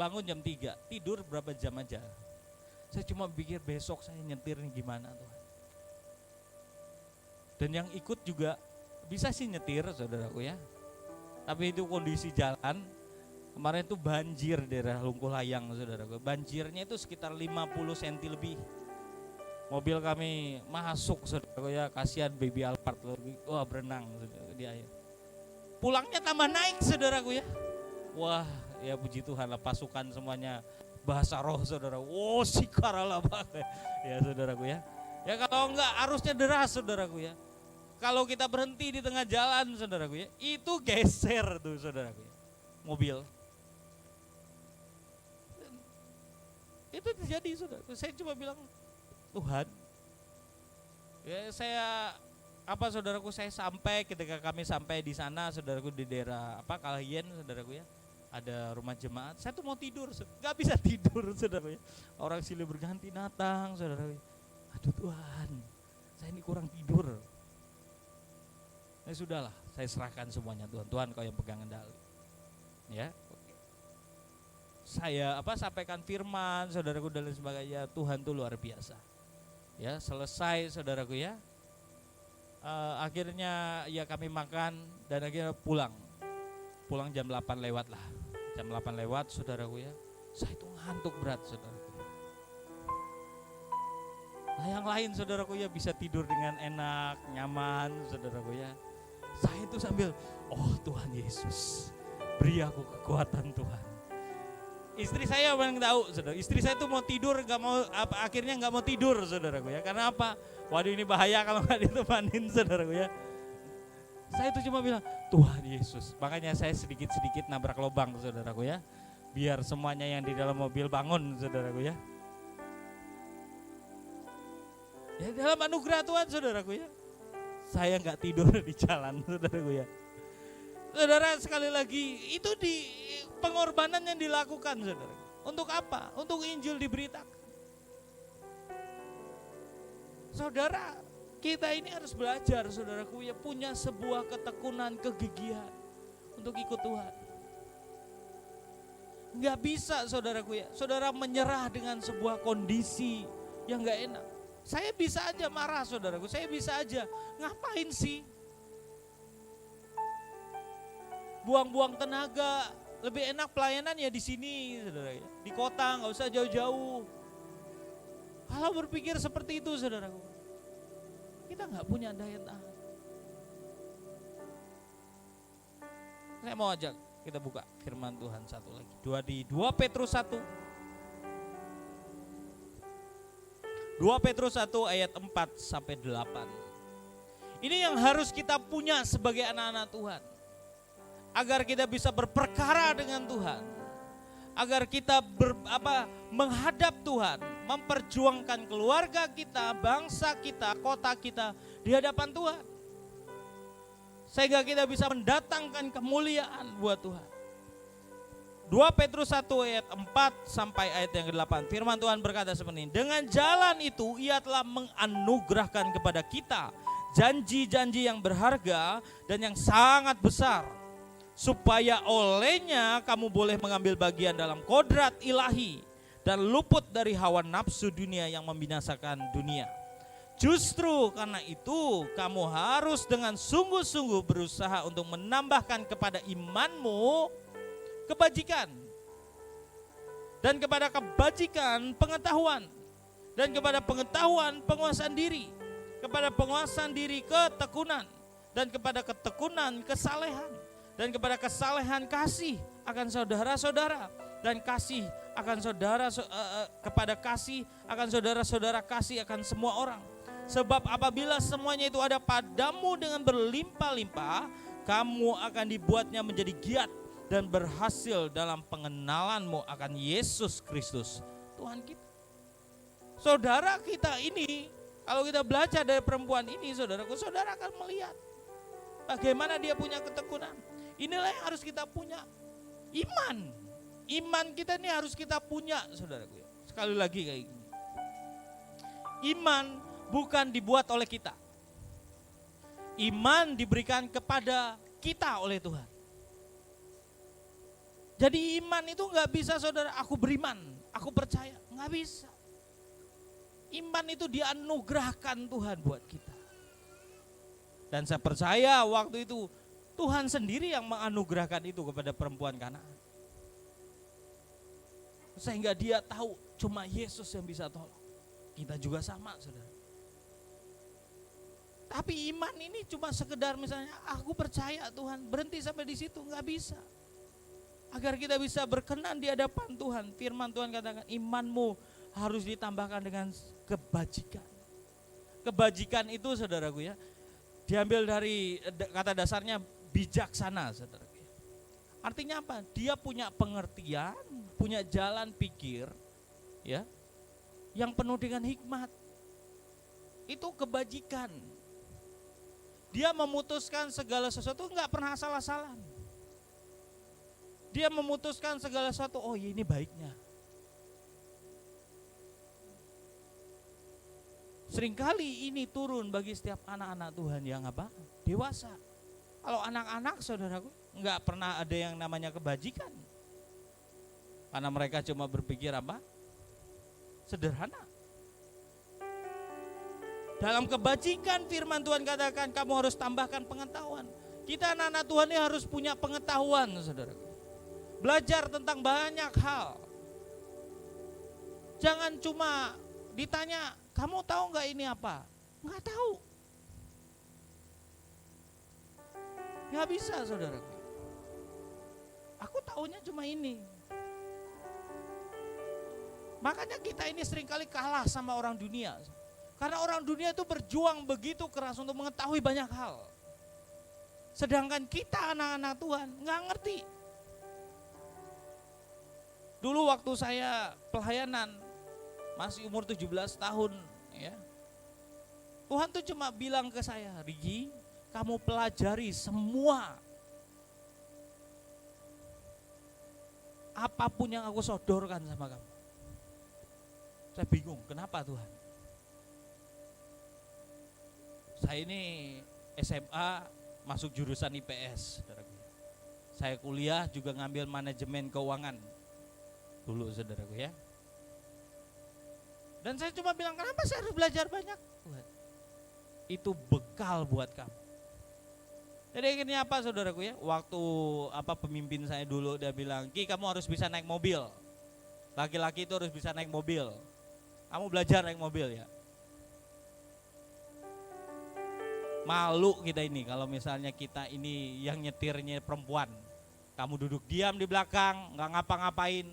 Bangun jam 3, tidur berapa jam aja. Saya cuma pikir besok saya nyetir nih gimana Tuhan. Dan yang ikut juga bisa sih nyetir saudaraku ya. Tapi itu kondisi jalan kemarin itu banjir daerah Lungkulayang saudaraku. Banjirnya itu sekitar 50 cm lebih. Mobil kami masuk saudaraku ya, kasihan baby Alphard, wah berenang saudaraku, di air. Pulangnya tambah naik saudaraku ya. Wah ya puji Tuhan lah, pasukan semuanya bahasa roh saudara. Oh sikaralah banget ya saudaraku ya. Ya kalau enggak arusnya deras saudaraku ya. Kalau kita berhenti di tengah jalan saudaraku ya, itu geser tuh saudaraku ya, mobil. Itu terjadi saudaraku. Saya cuma bilang, Tuhan, ya saya saudaraku, saya sampai ketika kami sampai di sana saudaraku, di daerah Kalahien saudaraku ya, ada rumah jemaat. Saya tuh mau tidur, nggak bisa tidur saudaraku ya. Orang silih berganti datang saudaraku. Aduh Tuhan, saya ini kurang tidur. Ya sudahlah, saya serahkan semuanya Tuhan. Tuhan kau yang pegang kendali. Ya, oke. Saya sampaikan firman saudaraku dan lain sebagainya. Tuhan tuh luar biasa. Ya, selesai saudaraku ya. Akhirnya ya kami makan dan akhirnya pulang. Pulang jam 8 lewat lah. Jam 8 lewat saudaraku ya. Saya itu ngantuk berat saudaraku. Nah yang lain saudaraku ya bisa tidur dengan enak, nyaman saudaraku ya. Saya itu sambil, oh Tuhan Yesus, beri aku kekuatan Tuhan. Istri saya yang tahu saudara, istri saya itu mau tidur, akhirnya nggak mau tidur saudaraku ya. Karena apa? Waduh ini bahaya kalau nggak ditemanin saudaraku ya. Saya itu cuma bilang, Tuhan Yesus. Makanya saya sedikit-sedikit nabrak lubang saudaraku ya. Biar semuanya yang di dalam mobil bangun saudaraku ya. Ya dalam anugerah Tuhan saudaraku ya. Saya nggak tidur di jalan saudaraku ya. Saudara sekali lagi itu di pengorbanan yang dilakukan saudara. Untuk apa? Untuk Injil diberitakan. Saudara, kita ini harus belajar saudaraku ya, punya sebuah ketekunan, kegigihan untuk ikut Tuhan. Nggak bisa saudaraku ya, saudara menyerah dengan sebuah kondisi yang nggak enak. Saya bisa aja marah saudaraku, saya bisa aja ngapain sih? Buang-buang tenaga, lebih enak pelayanan ya di sini saudara ya. Di kota nggak usah jauh-jauh. Kalau berpikir seperti itu saudaraku, kita nggak punya daya tahan. Saya mau ajak kita buka firman Tuhan satu lagi. 2 Petrus 1. 2 Petrus 1 ayat 4 sampai 8. Ini yang harus kita punya sebagai anak-anak Tuhan. Agar kita bisa berperkara dengan Tuhan. Agar kita menghadap Tuhan, memperjuangkan keluarga kita, bangsa kita, kota kita di hadapan Tuhan. Sehingga kita bisa mendatangkan kemuliaan buat Tuhan. 2 Petrus 1 ayat 4 sampai ayat yang ke-8. Firman Tuhan berkata seperti ini. Dengan jalan itu ia telah menganugerahkan kepada kita janji-janji yang berharga dan yang sangat besar. Supaya olehnya kamu boleh mengambil bagian dalam kodrat ilahi dan luput dari hawa nafsu dunia yang membinasakan dunia. Justru karena itu kamu harus dengan sungguh-sungguh berusaha untuk menambahkan kepada imanmu kebajikan, dan kepada kebajikan pengetahuan, dan kepada pengetahuan penguasaan diri, kepada penguasaan diri ketekunan, dan kepada ketekunan kesalehan, dan kepada kesalehan kasih akan saudara-saudara, dan kasih akan kepada kasih akan saudara-saudara, kasih akan semua orang. Sebab apabila semuanya itu ada padamu dengan berlimpah-limpah, kamu akan dibuatnya menjadi giat dan berhasil dalam pengenalanmu akan Yesus Kristus Tuhan kita. Saudara kita ini, kalau kita belajar dari perempuan ini, saudaraku, saudara akan melihat bagaimana dia punya ketekunan. Inilah yang harus kita punya, iman. Iman kita ini harus kita punya, saudaraku. Sekali lagi kayak gini, iman bukan dibuat oleh kita. Iman diberikan kepada kita oleh Tuhan. Jadi iman itu gak bisa, saudara, aku beriman, aku percaya, gak bisa. Iman itu dianugerahkan Tuhan buat kita. Dan saya percaya waktu itu Tuhan sendiri yang menganugerahkan itu kepada perempuan Kanaan. Sehingga dia tahu cuma Yesus yang bisa tolong. Kita juga sama, saudara. Tapi iman ini cuma sekedar misalnya aku percaya Tuhan, berhenti sampai di situ, gak bisa. Agar kita bisa berkenan di hadapan Tuhan, firman Tuhan katakan imanmu harus ditambahkan dengan kebajikan. Kebajikan itu, saudaraku ya, diambil dari kata dasarnya bijaksana, saudaraku ya. Artinya apa? Dia punya pengertian, punya jalan pikir ya, yang penuh dengan hikmat. Itu kebajikan. Dia memutuskan segala sesuatu enggak pernah salah-salah. Dia memutuskan segala sesuatu, oh ini baiknya. Seringkali ini turun bagi setiap anak-anak Tuhan yang apa? Dewasa. Kalau anak-anak, saudaraku, enggak pernah ada yang namanya kebajikan. Karena mereka cuma berpikir apa? Sederhana. Dalam kebajikan firman Tuhan katakan kamu harus tambahkan pengetahuan. Kita anak-anak Tuhan ini harus punya pengetahuan, saudaraku. Belajar tentang banyak hal. Jangan cuma ditanya, kamu tahu nggak ini apa? Nggak tahu. Nggak bisa, saudaraku. Aku tahunya cuma ini. Makanya kita ini seringkali kalah sama orang dunia. Karena orang dunia itu berjuang begitu keras untuk mengetahui banyak hal. Sedangkan kita anak-anak Tuhan nggak ngerti. Dulu waktu saya pelayanan masih umur 17 tahun ya. Tuhan tuh cuma bilang ke saya, Rigi, kamu pelajari semua. Apapun yang aku sodorkan sama kamu. Saya bingung, kenapa Tuhan? Saya ini SMA masuk jurusan IPS, saudaraku. Saya kuliah juga ngambil manajemen keuangan dulu, saudaraku ya. Dan saya cuma bilang, kenapa saya harus belajar banyak? Tuhan, itu bekal buat kamu. Jadi akhirnya apa, saudaraku ya? Waktu pemimpin saya dulu dia bilang, Ki, kamu harus bisa naik mobil. Laki-laki itu harus bisa naik mobil. Kamu belajar naik mobil ya. Malu kita ini kalau misalnya kita ini yang nyetirnya perempuan. Kamu duduk diam di belakang, nggak ngapa-ngapain.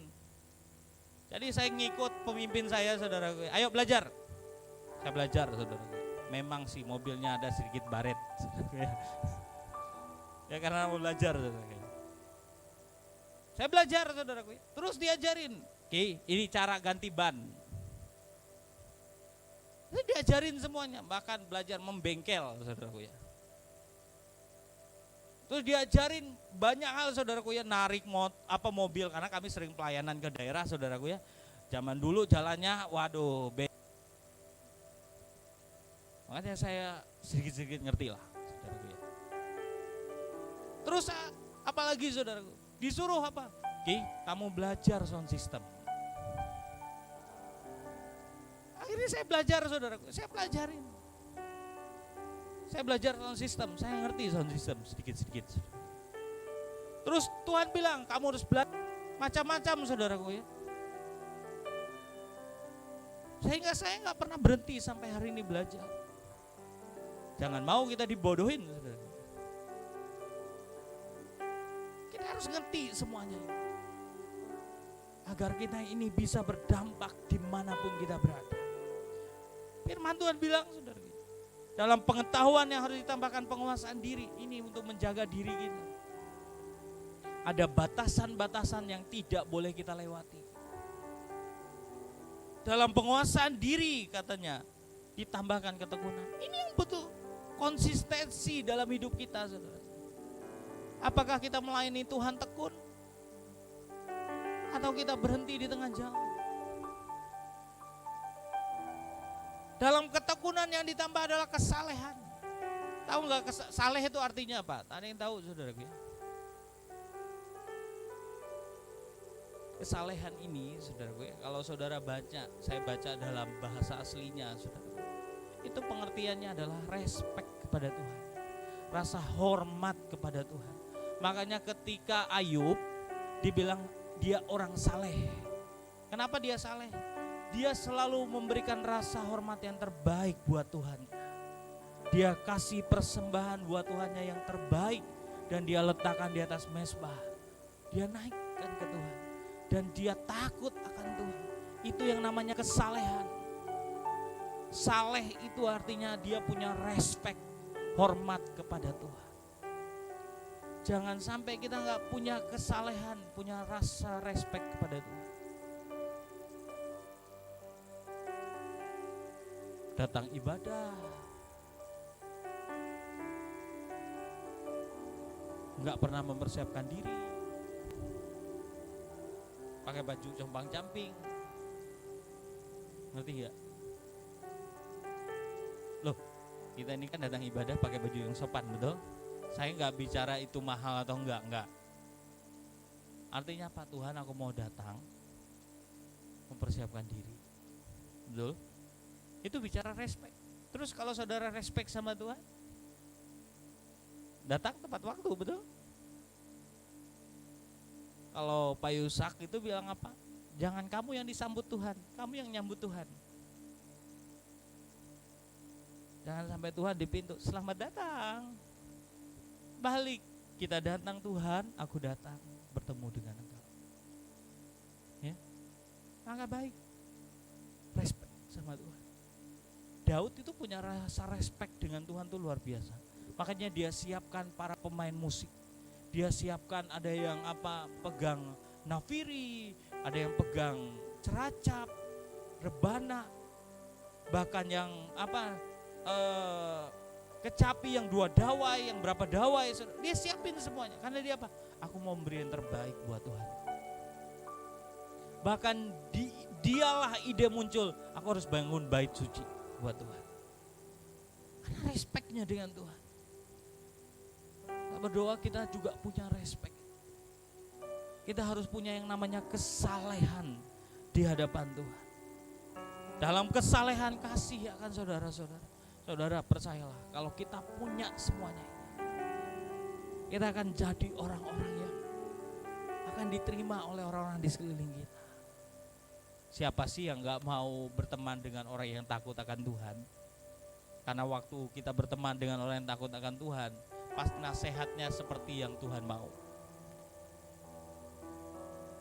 Jadi saya ngikut pemimpin saya, saudaraku. Ayo belajar. Saya belajar, saudaraku. Memang sih mobilnya ada sedikit baret, saudaraku. Ya karena mau belajar, saudaraku. Saya belajar, saudaraku. Terus diajarin, Ki, ini cara ganti ban. Saya diajarin semuanya, bahkan belajar membengkel, saudaraku ya. Terus diajarin banyak hal, saudaraku ya, narik mobil, karena kami sering pelayanan ke daerah, saudaraku ya. Zaman dulu jalannya, waduh, makanya saya sedikit-sedikit ngerti lah, saudaraku ya. Terus apalagi, saudaraku, disuruh apa? Ki, kamu belajar sound system. Akhirnya saya belajar, saudaraku, saya pelajarin. Saya belajar sound system, saya ngerti sound system sedikit-sedikit. Terus Tuhan bilang, kamu harus belajar macam-macam, saudaraku ya. Sehingga saya nggak pernah berhenti sampai hari ini belajar. Jangan mau kita dibodohin, saudara. harus ngerti semuanya agar kita ini bisa berdampak dimanapun kita berada. Firman Tuhan bilang, saudara, dalam pengetahuan yang harus ditambahkan penguasaan diri. Ini untuk menjaga diri kita. Ada batasan-batasan yang tidak boleh kita lewati. Dalam penguasaan diri katanya ditambahkan ketekunan. Ini yang betul konsistensi dalam hidup kita, saudara. Apakah kita melayani Tuhan tekun? Atau kita berhenti di tengah jalan? Dalam ketekunan yang ditambah adalah kesalehan. Tahu nggak saleh itu artinya apa? Ada yang tahu, saudara? Kesalehan ini, saudara, kalau saudara baca, saya baca dalam bahasa aslinya, saudara, itu pengertiannya adalah respect kepada Tuhan, rasa hormat kepada Tuhan. Makanya ketika Ayub dibilang dia orang saleh. Kenapa dia saleh? Dia selalu memberikan rasa hormat yang terbaik buat Tuhan. Dia kasih persembahan buat Tuhannya yang terbaik dan dia letakkan di atas mezbah. Dia naikkan ke Tuhan dan dia takut akan Tuhan. Itu yang namanya kesalehan. Saleh itu artinya dia punya respect, hormat kepada Tuhan. Jangan sampai kita gak punya kesalehan, punya rasa respect kepada Tuhan. Datang ibadah, nggak pernah mempersiapkan diri, pakai baju compang-camping, ngerti nggak? Loh, kita ini kan datang ibadah pakai baju yang sopan, betul? Saya nggak bicara itu mahal atau enggak. Artinya apa? Tuhan, aku mau datang, mempersiapkan diri, betul? Itu bicara respect. Terus kalau saudara respect sama Tuhan, datang tepat waktu, betul? Kalau Pak Yusak itu bilang apa? Jangan kamu yang disambut Tuhan, kamu yang nyambut Tuhan. Jangan sampai Tuhan di pintu, selamat datang. Balik, kita datang Tuhan, aku datang bertemu dengan Engkau. Ya, maka baik, respect sama Tuhan. Daud itu punya rasa respect dengan Tuhan tuh luar biasa. Makanya dia siapkan para pemain musik. Dia siapkan ada yang pegang nafiri, ada yang pegang ceracap, rebana, bahkan yang kecapi yang 2 dawai, yang berapa dawai, dia siapin semuanya. Karena dia apa? Aku mau memberi yang terbaik buat Tuhan. Bahkan dialah ide muncul, aku harus bangun bait suci buat Tuhan. Karena respectnya dengan Tuhan. Kita berdoa kita juga punya respect. Kita harus punya yang namanya kesalehan di hadapan Tuhan. Dalam kesalehan kasih akan saudara-saudara. Saudara percayalah, kalau kita punya semuanya ini, kita akan jadi orang-orang yang akan diterima oleh orang-orang di sekeliling kita. Siapa sih yang gak mau berteman dengan orang yang takut akan Tuhan? Karena waktu kita berteman dengan orang yang takut akan Tuhan, pasti nasihatnya seperti yang Tuhan mau.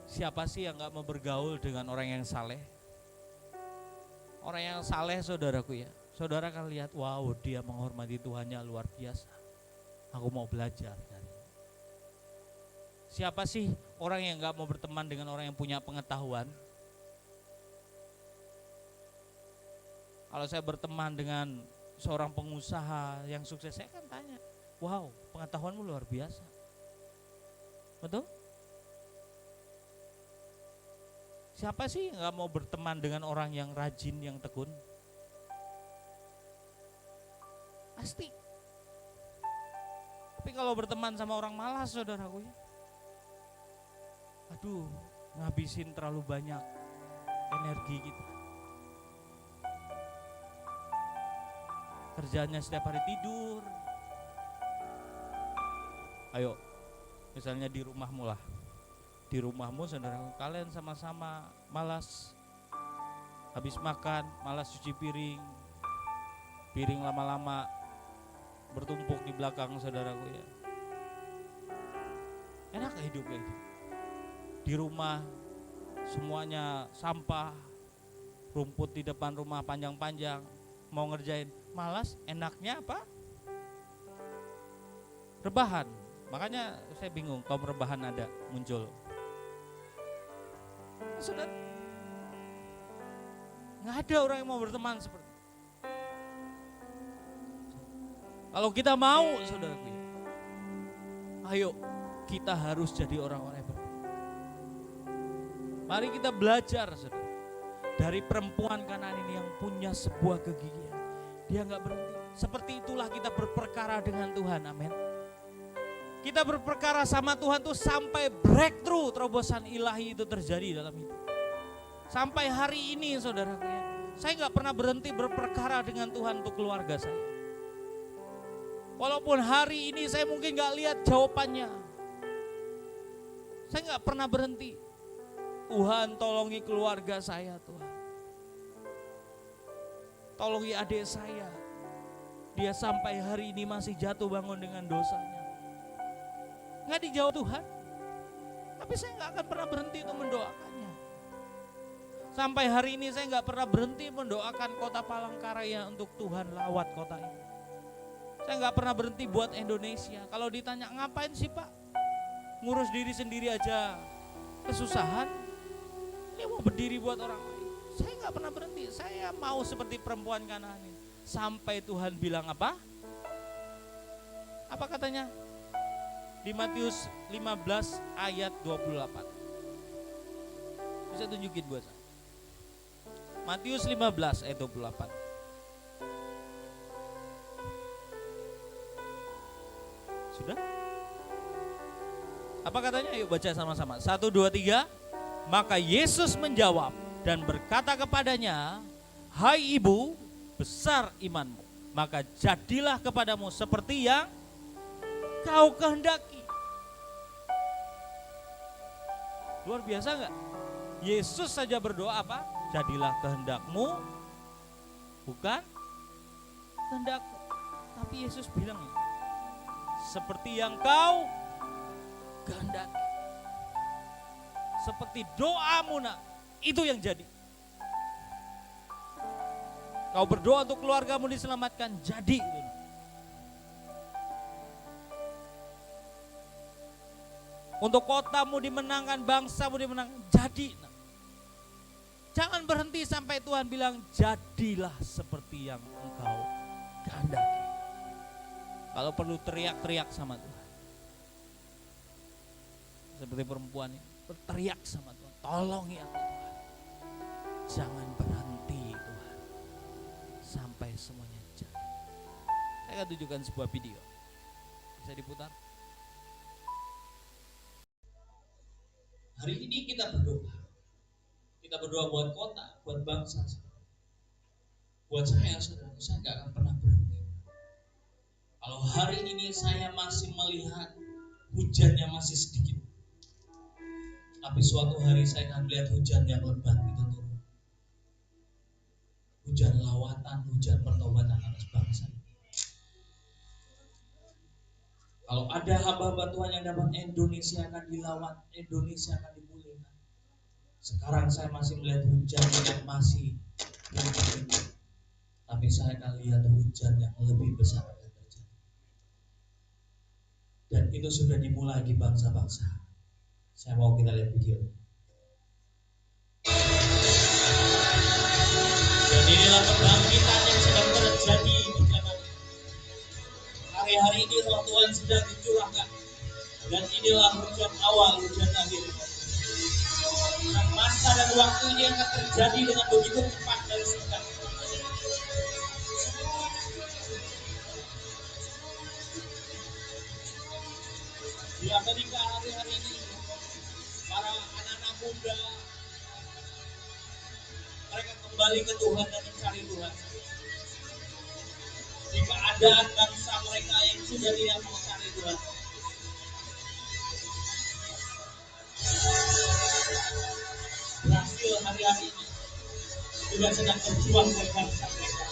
Siapa sih yang gak mau bergaul dengan orang yang saleh? Orang yang saleh, saudaraku ya, saudara akan lihat, wow, dia menghormati Tuhannya luar biasa. Aku mau belajar dari. Siapa sih orang yang gak mau berteman dengan orang yang punya pengetahuan? Kalau saya berteman dengan seorang pengusaha yang sukses, saya akan tanya, wow, pengetahuanmu luar biasa. Betul? Siapa sih yang gak mau berteman dengan orang yang rajin, yang tekun? Pasti. Tapi kalau berteman sama orang malas, saudaraku ya, aduh, ngabisin terlalu banyak energi kita. Kerjanya setiap hari tidur. Ayo, misalnya di rumahmu lah. Di rumahmu, saudara, kalian sama-sama malas. Habis makan, malas cuci piring. Piring lama-lama bertumpuk di belakang, saudaraku ya. Enak gak hidup kayak gitu? Di rumah semuanya sampah, rumput di depan rumah panjang-panjang, mau ngerjain malas. Enaknya apa? Rebahan. Makanya saya bingung kaum rebahan ada muncul. Saudara, nggak ada orang yang mau berteman seperti itu. Kalau kita mau, saudaraku, ayo kita harus jadi orang-orang yang berteman. Mari kita belajar, saudara, dari perempuan Kanaan ini yang punya sebuah kegigihan. Dia nggak berhenti. Seperti itulah kita berperkara dengan Tuhan, amin. Kita berperkara sama Tuhan tuh sampai breakthrough, terobosan ilahi itu terjadi dalam hidup. Sampai hari ini, saudaraku, saya nggak pernah berhenti berperkara dengan Tuhan untuk keluarga saya. Walaupun hari ini saya mungkin nggak lihat jawabannya, saya nggak pernah berhenti. Tuhan tolongi keluarga saya, Tuhan. Tolongi adik saya. Dia sampai hari ini masih jatuh bangun dengan dosanya. Nggak dijawab Tuhan. Tapi saya nggak akan pernah berhenti untuk mendoakannya. Sampai hari ini saya nggak pernah berhenti mendoakan kota Palangkaraya untuk Tuhan lawat kota ini. Saya nggak pernah berhenti buat Indonesia. Kalau ditanya ngapain sih Pak? Ngurus diri sendiri aja kesusahan. Ini mau berdiri buat orang lain. Saya nggak pernah berhenti. Saya mau seperti perempuan Kanaan ini. Sampai Tuhan bilang apa? Apa katanya? Di Matius 15 ayat 28. Bisa tunjukin buat saya. Matius 15 ayat 28. Sudah? Apa katanya? Ayo baca sama-sama. 1, 2, 3. Maka Yesus menjawab dan berkata kepadanya, hai ibu, besar imanmu, maka jadilah kepadamu seperti yang kau kehendaki. Luar biasa enggak? Yesus saja berdoa apa? Jadilah kehendakmu, bukan kehendakku. Tapi Yesus bilang, seperti yang kau kehendaki. Seperti doamu nak, itu yang jadi. Kau berdoa untuk keluargamu diselamatkan, jadi. Untuk kotamu dimenangkan, bangsamu dimenangkan, jadi. Jangan berhenti sampai Tuhan bilang, jadilah seperti yang engkau kehendaki. Kalau perlu teriak-teriak sama Tuhan. Seperti perempuan ini, berteriak sama Tuhan, tolong ya Tuhan. Jangan berhenti Tuhan, sampai semuanya jadi. Saya akan tunjukkan sebuah video. Bisa diputar? Hari ini kita berdoa. Kita berdoa buat kota, buat bangsa. Buat saya, saudara, saya gak akan pernah berhenti. Kalau hari ini saya masih melihat hujannya masih sedikit, tapi suatu hari saya akan melihat hujan yang lebat itu turun. Hujan lawatan, hujan pertobatan atas bangsa. Kalau ada hamba-hamba Tuhan yang dapat, Indonesia akan dilawat, Indonesia akan dipulihkan. Sekarang saya masih melihat hujan yang masih tinggi, tapi saya akan lihat hujan yang lebih besar akan terjadi. Dan itu sudah dimulai di bangsa-bangsa. Saya mau kita lihat video. Dan inilah kebangkitan yang sedang terjadi di zaman. Hari-hari ini Roh Tuhan sedang dicurahkan. Dan inilah hujan awal, hujan akhir. Dan masa dan waktu ini akan terjadi dengan begitu cepat dan singkat. Di Amerika hari-hari ini, para anak-anak muda, mereka kembali ke Tuhan dan mencari Tuhan. Di keadaan bangsa mereka yang sudah tidak mencari Tuhan, Brasil hari-hari ini juga sedang berjuang oleh bangsa mereka.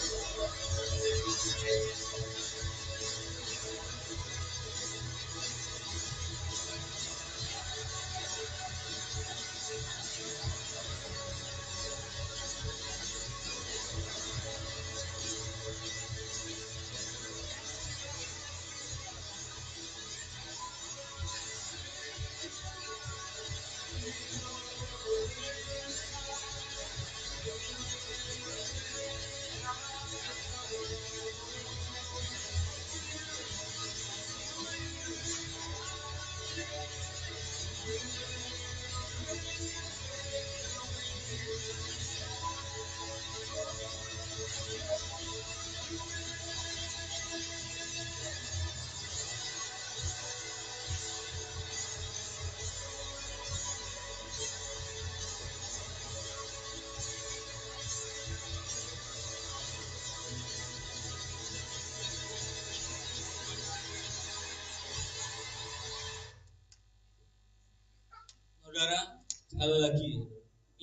Saudara, sekali lagi,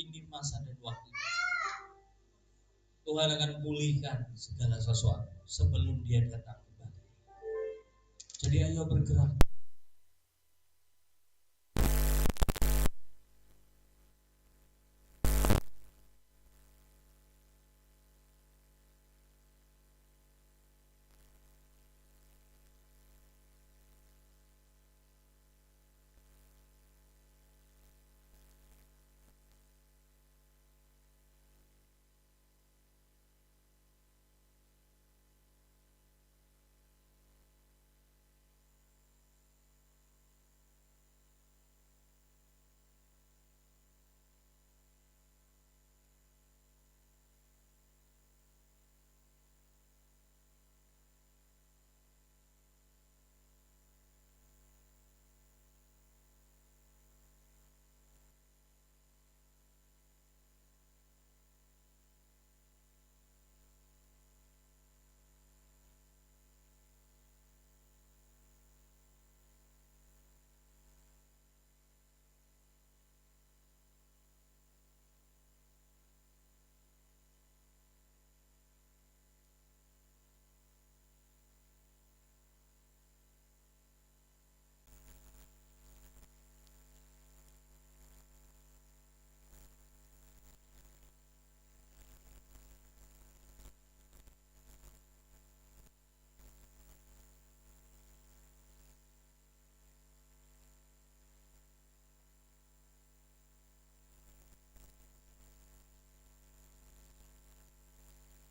ini masa dan waktu. Tuhan akan pulihkan segala sesuatu sebelum Dia datang kembali. Jadi ayo bergerak.